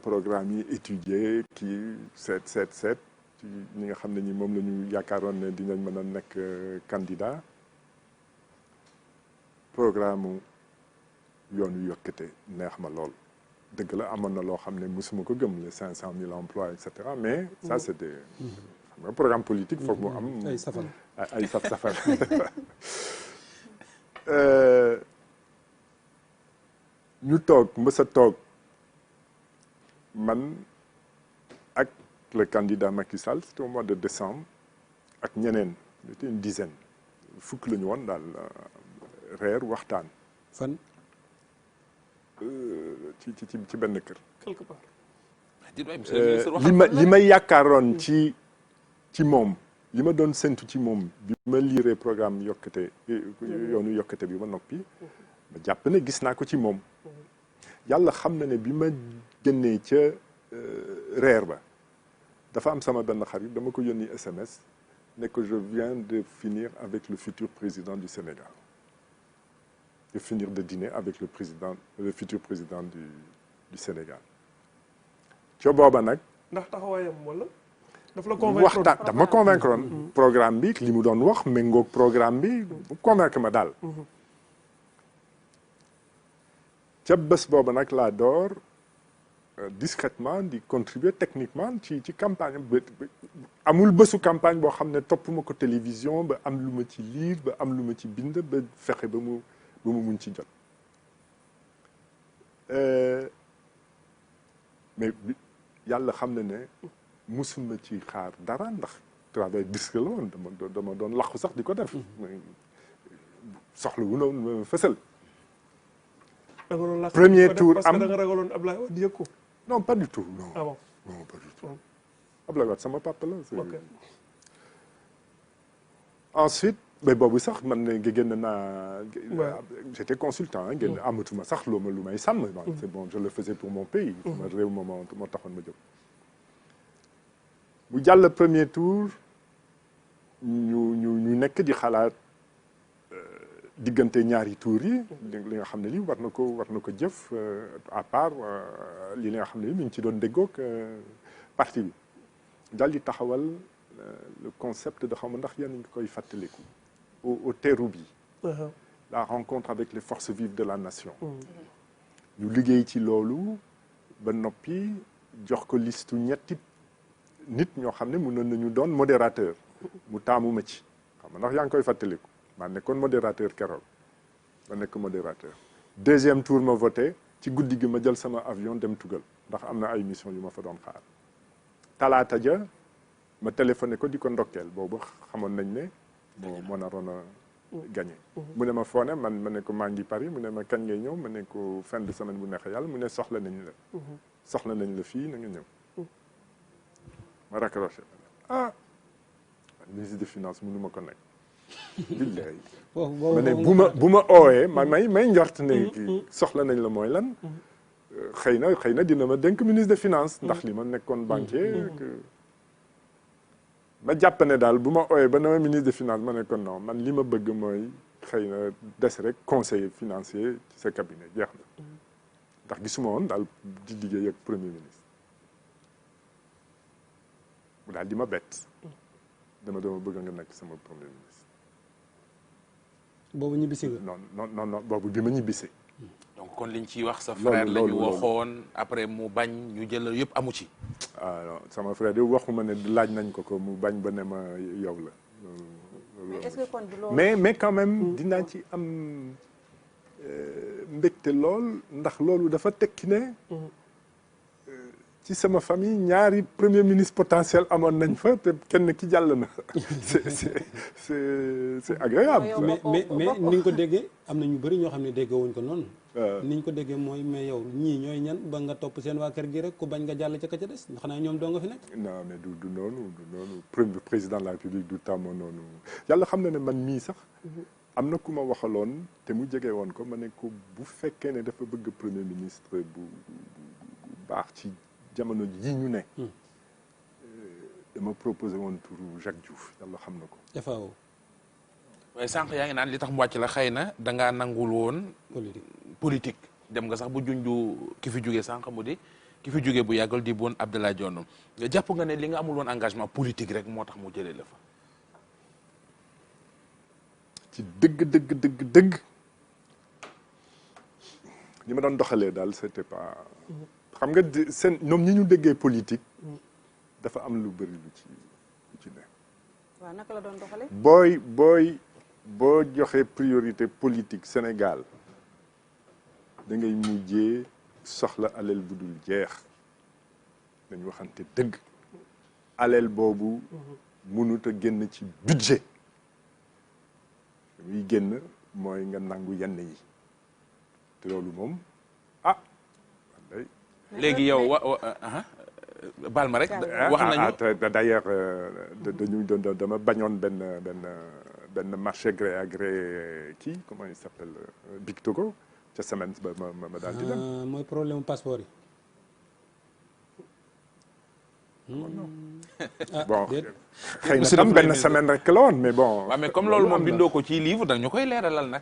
programme yi étudier kii seet ci ñi nga xam ne ñi moom la ñu yaakaaroon ne dinañ mën a nekk candidat programme yoon wi yokkute neex ma lool dëgg la amoon na loo xam ne mosuma ko gëm les 500 000 emplois et cetera mais ça c'était xam nga programme politique foog mu am ay saf-safar ñu toog mës a toog man ak le candidat Macky Sall c'était au mois de décembre ak ñeneen c'était une dizaine fukk la ñu woon daal reer waxtaan fan ci benn kër quelque part li ma yaakaaroon ci moom li ma doon séntu ci moom bi ma liiree programme yokkute yoonu yokkute bi ma noppi ma jàpp ne gis naa ko ci moom yàlla xam na ne bi ma génnee ca reer ba dafa am sama benn xarit dama ko yónni SMS ne que je viens de finir avec le futur président du Sénégal de finir de dîner avec le futur président du Sénégal ca booba nag ndax taxawaayam wala daf la convaincre waxtaan daf ma convaincre woon programme bi li mu doon wax méngoog programme bi bu convaincre ma daal ca bés booba nag laa door discrètement di contribuer techniquement ci campagne amul bésu campagne boo xam ne topp ma ko télévision ba am lu ma ci lire ba am lu ma ci bind ba fexe ba mu mun ci jot mais yàlla xam na ne musuma ci xaar dara ndax travail disque la woon dama doon laqu sax di ko def soxla wu noonu fësal premier tour am parce que da nga ragaloon Ablaye Wade yëg ko non pas du tout non ah bon non pas du tout Ablaye Wade sama papa la ensuite mais boobu sax man ne génn naa j'étais consultant génn amatuma sax lu may sàmm c'est bon je le faisais pour mon pays sama réew moo taxoon ma jóg bu jàll premier tour ñu nekk di xalaat diggante ñaari tour yi li nga xam ne li war na ko jëf à part li nga xam ne li mi ngi ci doon déggoog parti bi daal di taxawal le concept de xam ndax yéen a ngi koy fàttaliku au Terrou-Bi la rencontre avec les forces vives de la nation ñu liggéey ci loolu ba noppi jox ko listu ñetti nit ñoo xam ne mënoon nañu doon modérateur mu taamu ma ci xam nga ndax yaa ngi koy fàttaliku maa nekkoon modérateur keroog ma nekk modérateur deuxième tour ma voté ci guddi gi ma jël sama avion dem tugal ndax am na ay mission yu ma fa doon xaar talaata ja ma téléphoné ko di ko ndokkeel boobu xamoon nañ ne moo naroon a gagné mu ne ma foone ma ne ko maa ngi Paris mu ne ma kañ ngay ñëw ma ne ko fin de semaine bu neexee yàlla mu ne soxla nañ la fii na nga ñëw ma raccroché ministre des finances mënu ma ko nekk billahi ma ne bu ma oowee may njort ne kii soxla nañ la mooy lan xëy na dina ma dénk ministre des finances ndax li ma nekkoon banquier ma jàpp ne daal bu ma oowee ba na ma ministre des finances ma ne ko non man li ma bëgg mooy xëy na des rek conseiller financier ci sa cabinet jeex na ndax gisuma woon daal di liggéey ak premier ministre mu daal di ma bett dama bëgg nga nekk sama premier ministre. boobu ñibbisi nga. non boobu bi ma ñibbisi. donc kon liñ ciy wax sa frère la ñu waxoon après mu bañ ñu jël yëpp amu ci. non sama frère di waxuma ne laaj nañ ko mu bañ ba ne ma yow la. est-ce que kon du loolu mais quand même dinaa ci am mbégte lool ndax loolu dafa tekki ne. ci sama famille ñaari premier ministre potentiel amoon nañ fa te kenn ki jàll na c'est agréable. mais ni nga ko déggee am na ñu bëri ñoo xam ne déggee wuñ ko noonu. ni ñu ko déggee mooy mais yow ñii ñooy ñan ba nga topp seen waa kër gi rek ku bañ nga jàll ca ka ca des ndax naa ñoom doo nga fi nekk. non mais du noonu premier président de la République du tàmmoo noonu yàlla xam na ne man mii sax. am na ku ma waxaloon te mu jege woon ko ma ne ko bu fekkee ne dafa bëgg premier ministre bu baax ci. jamono ji ñu ne dama proposé woon turu Jacques Diouf yàlla xam na ko. FAO. waaye sànq yaa ngi naan li tax mu wàcc la xëy na dangaa nangul woon. politique dem nga sax bu junju ki fi jógee sànq mu di ki fi jógee bu yàggal di Boun Abdallah Dionne jàpp nga ne li nga amul woon engagement politique rek moo tax mu jëlee la fa. ci dëgg li ma doon doxalee daal c'était pas xam nga seen ñoom ñi ñu déggee politique dafa am lu bëri lu ci ne. waaw naka la doon doxalee. boo joxe priorité politique Sénégal da ngay mujjee soxla alal bu dul jeex dañu waxante dëgg alal boobu mënut a génn ci budget muy génn mooy nga nangu yenn yi te loolu moom léegi yow baal ma rek. wax nañu d'ailleurs dama bañoon benn marché gré à gré kii comment il s'appelle Big Togo ca semaine ba ma daal di dem. mooy problème mu passeport yi. bon xëy na tam benn semaine rek la woon mais bon. waaw mais comme loolu moom bindoo ko ci livre da ñu koy leeralal nag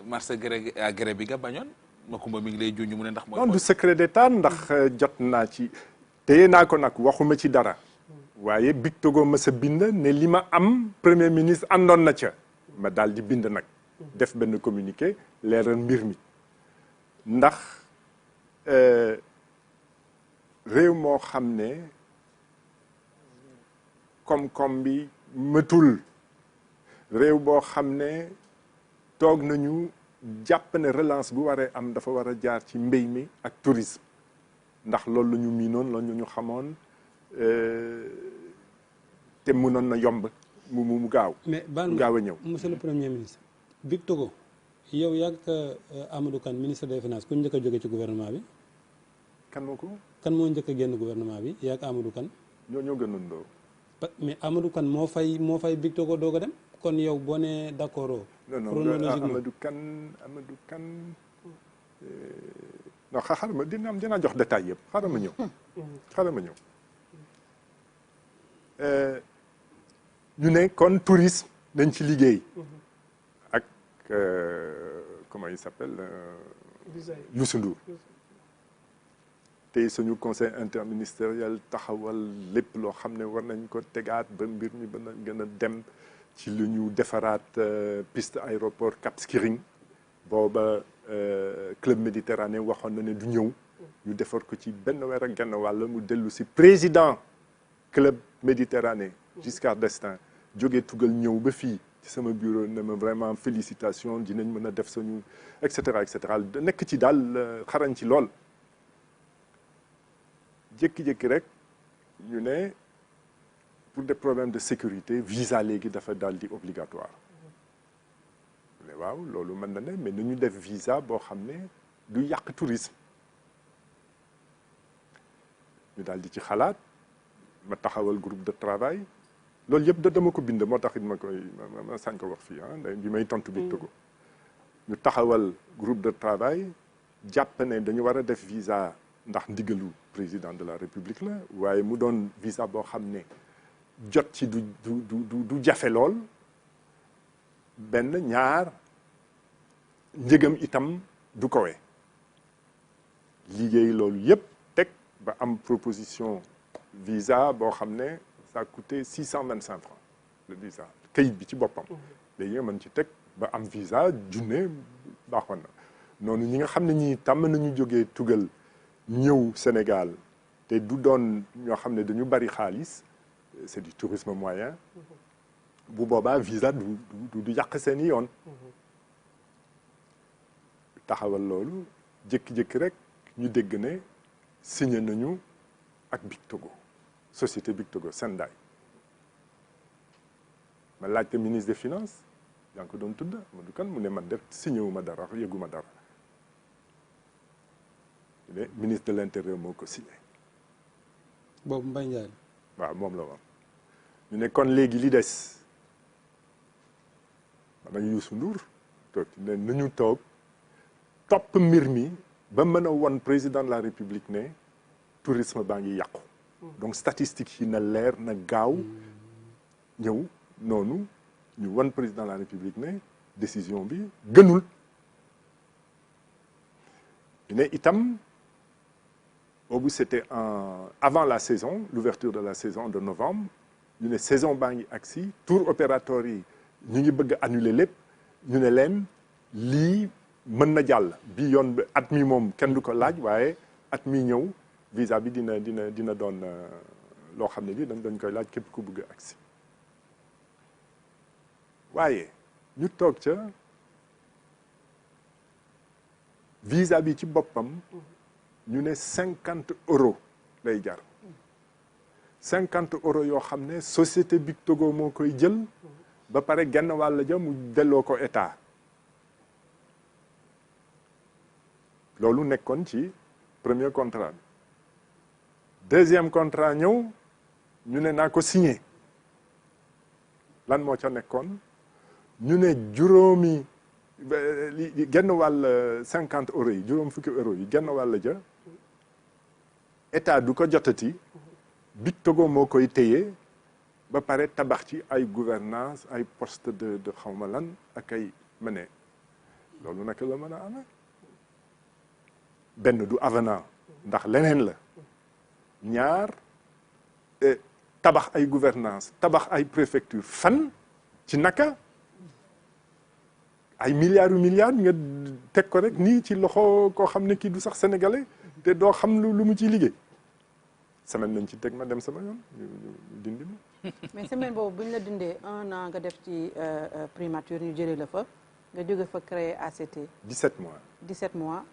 marché gré à gré bi nga bañoon Makumba mi ngi lay junj mu ne ndax. mooy non du secret d'état ndax jot naa ci téye naa ko nag waxuma ci dara. waaye Big Togo ma sa bind ne li ma am premier ministre àndoon na ca ma daal di bind nag def benn communiqué leeral mbir mi ndax réew moo xam ne koom-koom bi mëtul réew boo xam ne toog nañu jàpp ne relance bu waree am dafa war a jaar ci mbéy mi ak tourisme ndax loolu la ñu miinoon loolu ñu xamoon te mënoon na yomb mu gaaw. mais baal gaaw a ñëw. monsieur le premier ministre. Big Togo yow yàgg Amadou Kane ministre des finances ku njëkk a jóge ci gouvernement bi. kan moo ko. kan moo njëkk a génn gouvernement bi yàgg Amadou Kane. ñoo gënoon doo. mais Amadou Kane moo fay Big Togo doog a dem kon yow boo nee d'accord. non Amadou Kane non xaaral ma dinaa jox détail yëpp xaaral ma ñëw. ñu ne kon tourisme nañ ci liggéey ak comment il s'appelle Youssou Ndour te suñu conseil interministériel taxawal lépp loo xam ne war nañ ko tegaat ba mbir mi ba na gën a dem ci lu ñu defaraat piste aéroport Cap Skirring booba club méditerranéen waxoon na ne du ñëw ñu defar ko ci benn weer ak genn wàll mu dellu si président club méditerranée Giscard d'Estaing jógee tugal ñëw ba fii ci sama bureau ne ma vraiment félicitation dinañ mën a def suñu et cetera nekk ci daal xarañ ci lool jékki-jékki rek ñu ne pour des problèmes de sécurité visa léegi dafa daal di obligatoire mais waaw loolu mën na ne mais nañu def visa boo xam ne du yàq tourisme ñu daal di ci xalaat ma taxawal groupe de travail loolu yëpp dama ko bind moo tax it ma sañ ko wax fii bi may tontu Big Togo ñu taxawal groupe de travail jàpp ne dañu war a def visa ndax ndigalu président de la république la waaye mu doon visa boo xam ne jot ci du jafe lool benn ñaar njëgam itam du kowe liggéey loolu yëpp teg ba am proposition visa boo xam ne ça a coûté 625 francs le visa kayit bi ci boppam léegi nga mën ci teg ba am visa junne baaxoon na noonu ñi nga xam ne ñi tàmm nañu jógee tugal ñëw Sénégal te du doon ñoo xam ne dañu bari xaalis c'est du tourisme moyen bu boobaa visa du yàq seeni yoon taxawal loolu jékki-jékki rek ñu dégg ne signé nañu ak Big Togo société Big Togo Sendai ma laajte ministre des finances yaa ngi ko doon tudd Amadou Kane mu ne man def signé wu ma dara yëguma dara mais ministre de l'intérieur moo ko signé. boobu Mbaye Ndiaye. waaw moom la woon ñu ne kon léegi li des maanaam Youssou Ndour toog ne nañu toog topp mbir mi ba mën a won président de la république ne tourisme baa ngi yàqu. donc statistiques yi na leer na gaaw ñëw noonu ñu won président de la république ne décision bi gënul ñu ne itam boobu c'était avant la saison l'ouverture de la saison de novembre ñu ne saison baa ngi agsi tour opérateur yi ñu ngi bëgg a annuler lépp ñu ne leen lii mën na jàll bi yoon bi at mi moom kenn du ko laaj waaye at mi ñëw visa bi dina doon loo xam ne bi dañ koy laaj képp ku bëgg a agsi waaye ñu toog ca visa bi ci boppam ñu ne 50 € lay jar 50 € yoo xam ne société Big Togo moo koy jël ba pare genn wàll ja mu delloo ko état loolu nekkoon ci premier contrat bi deuxième contrat ñëw ñu ne naa ko signé lan moo ca nekkoon ñu ne juróomi genn wàll 50 € yi juróom fukki € yi genn wàll ja état du ko jotati Big Togo moo koy téye ba pare tabax ci ay gouvernance ay poste de xawma lan ak ay mene loolu naka la mën a amee benn du avenant ndax leneen la ñaar tabax ay gouvernance tabax ay préfecture fan ci naka ay milliards nga teg ko rek nii ci loxo koo xam ne kii du sax sénégalais te doo xam lu mu ciy liggéey semaine nañ ci teg ma dem sama yoon ñu dindi ma mais semaine boobu bu ñu la dindee 1 an nga def ci primature ñu jëlee la fa nga jóge fa créer ACT 17 mois 17 mois